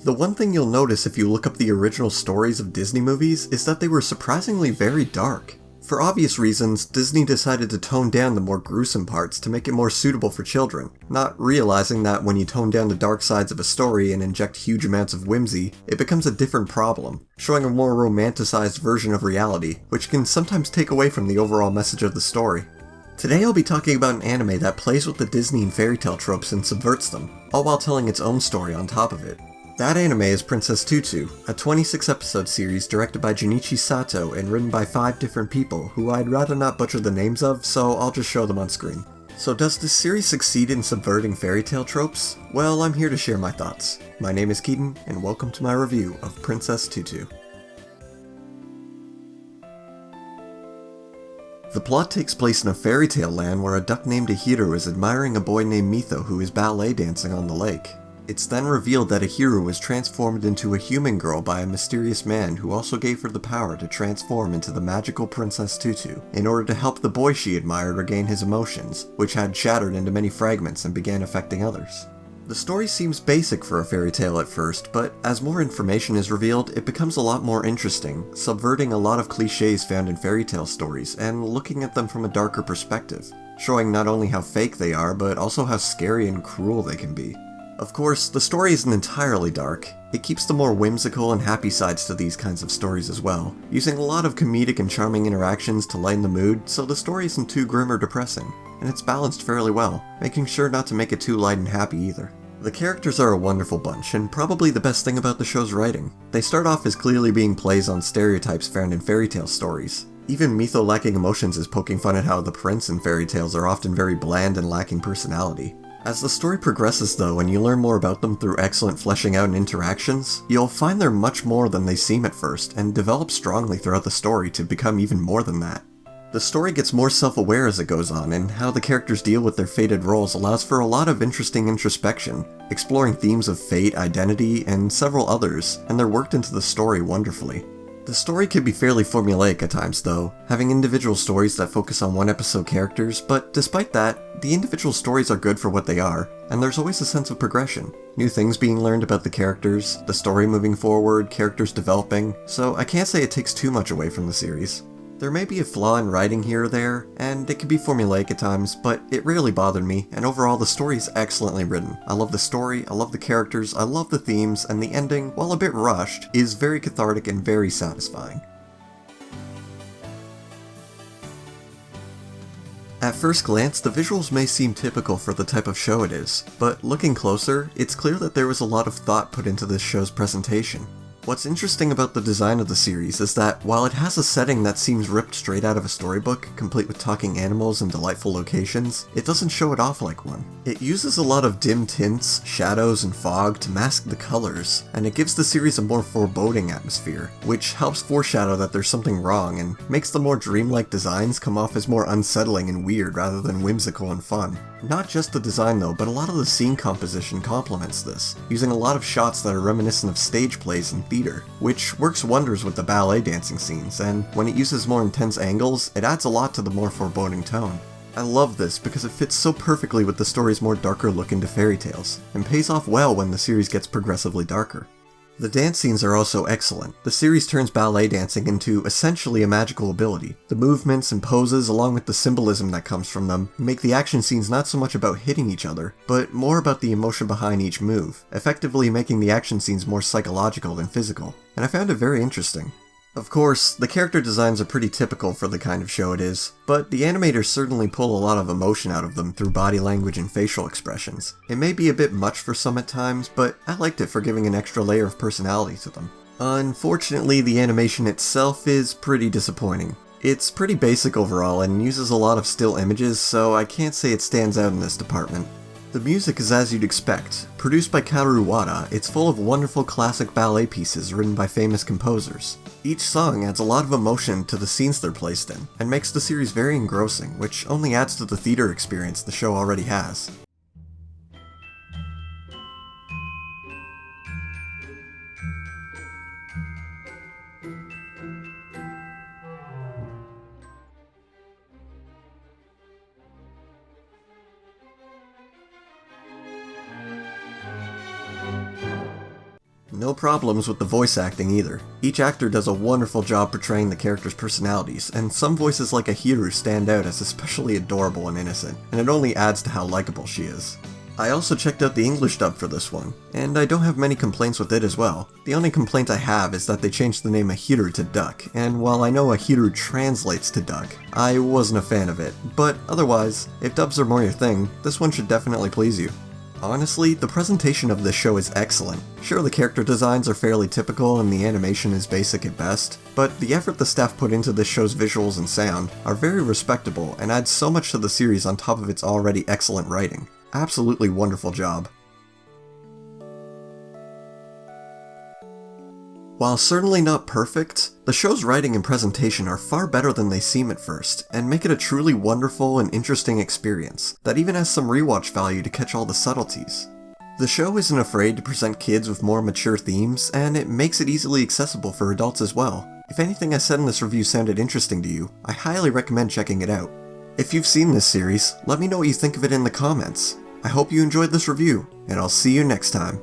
The one thing you'll notice if you look up the original stories of Disney movies is that they were surprisingly very dark. For obvious reasons, Disney decided to tone down the more gruesome parts to make it more suitable for children, not realizing that when you tone down the dark sides of a story and inject huge amounts of whimsy, it becomes a different problem, showing a more romanticized version of reality, which can sometimes take away from the overall message of the story. Today I'll be talking about an anime that plays with the Disney and fairy tale tropes and subverts them, all while telling its own story on top of it. That anime is Princess Tutu, a 26-episode series directed by Junichi Sato and written by 5 different people who I'd rather not butcher the names of, so I'll just show them on screen. So does this series succeed in subverting fairy tale tropes? Well, I'm here to share my thoughts. My name is Keten, and welcome to my review of Princess Tutu. The plot takes place in a fairy tale land where a duck named Ahiru is admiring a boy named Mitho who is ballet dancing on the lake. It's then revealed that Ahiru was transformed into a human girl by a mysterious man who also gave her the power to transform into the magical Princess Tutu in order to help the boy she admired regain his emotions, which had shattered into many fragments and began affecting others. The story seems basic for a fairy tale at first, but as more information is revealed, it becomes a lot more interesting, subverting a lot of cliches found in fairy tale stories and looking at them from a darker perspective, showing not only how fake they are, but also how scary and cruel they can be. Of course, the story isn't entirely dark. It keeps the more whimsical and happy sides to these kinds of stories as well, using a lot of comedic and charming interactions to lighten the mood so the story isn't too grim or depressing, and it's balanced fairly well, making sure not to make it too light and happy either. The characters are a wonderful bunch, and probably the best thing about the show's writing. They start off as clearly being plays on stereotypes found in fairy tale stories. Even Mitho lacking emotions is poking fun at how the prince in fairy tales are often very bland and lacking personality. As the story progresses though, and you learn more about them through excellent fleshing out and interactions, you'll find they're much more than they seem at first, and develop strongly throughout the story to become even more than that. The story gets more self-aware as it goes on, and how the characters deal with their fated roles allows for a lot of interesting introspection, exploring themes of fate, identity, and several others, and they're worked into the story wonderfully. The story can be fairly formulaic at times though, having individual stories that focus on one-episode characters, but despite that, the individual stories are good for what they are, and there's always a sense of progression. New things being learned about the characters, the story moving forward, characters developing, so I can't say it takes too much away from the series. There may be a flaw in writing here or there, and it can be formulaic at times, but it rarely bothered me, and overall the story is excellently written. I love the story, I love the characters, I love the themes, and the ending, while a bit rushed, is very cathartic and very satisfying. At first glance, the visuals may seem typical for the type of show it is, but looking closer, it's clear that there was a lot of thought put into this show's presentation. What's interesting about the design of the series is that, while it has a setting that seems ripped straight out of a storybook, complete with talking animals and delightful locations, it doesn't show it off like one. It uses a lot of dim tints, shadows, and fog to mask the colors, and it gives the series a more foreboding atmosphere, which helps foreshadow that there's something wrong and makes the more dreamlike designs come off as more unsettling and weird rather than whimsical and fun. Not just the design though, but a lot of the scene composition complements this, using a lot of shots that are reminiscent of stage plays and theater, which works wonders with the ballet dancing scenes, and when it uses more intense angles, it adds a lot to the more foreboding tone. I love this because it fits so perfectly with the story's more darker look into fairy tales, and pays off well when the series gets progressively darker. The dance scenes are also excellent. The series turns ballet dancing into essentially a magical ability. The movements and poses, along with the symbolism that comes from them, make the action scenes not so much about hitting each other, but more about the emotion behind each move, effectively making the action scenes more psychological than physical, and I found it very interesting. Of course, the character designs are pretty typical for the kind of show it is, but the animators certainly pull a lot of emotion out of them through body language and facial expressions. It may be a bit much for some at times, but I liked it for giving an extra layer of personality to them. Unfortunately, the animation itself is pretty disappointing. It's pretty basic overall and uses a lot of still images, so I can't say it stands out in this department. The music is as you'd expect. Produced by Kaoru Wada, it's full of wonderful classic ballet pieces written by famous composers. Each song adds a lot of emotion to the scenes they're placed in, and makes the series very engrossing, which only adds to the theater experience the show already has. No problems with the voice acting either. Each actor does a wonderful job portraying the characters' personalities, and some voices like Ahiru stand out as especially adorable and innocent, and it only adds to how likable she is. I also checked out the English dub for this one, and I don't have many complaints with it as well. The only complaint I have is that they changed the name Ahiru to Duck, and while I know Ahiru translates to Duck, I wasn't a fan of it, but otherwise, if dubs are more your thing, this one should definitely please you. Honestly, the presentation of this show is excellent. Sure, the character designs are fairly typical and the animation is basic at best, but the effort the staff put into this show's visuals and sound are very respectable and add so much to the series on top of its already excellent writing. Absolutely wonderful job. While certainly not perfect, the show's writing and presentation are far better than they seem at first, and make it a truly wonderful and interesting experience that even has some rewatch value to catch all the subtleties. The show isn't afraid to present kids with more mature themes, and it makes it easily accessible for adults as well. If anything I said in this review sounded interesting to you, I highly recommend checking it out. If you've seen this series, let me know what you think of it in the comments. I hope you enjoyed this review, and I'll see you next time.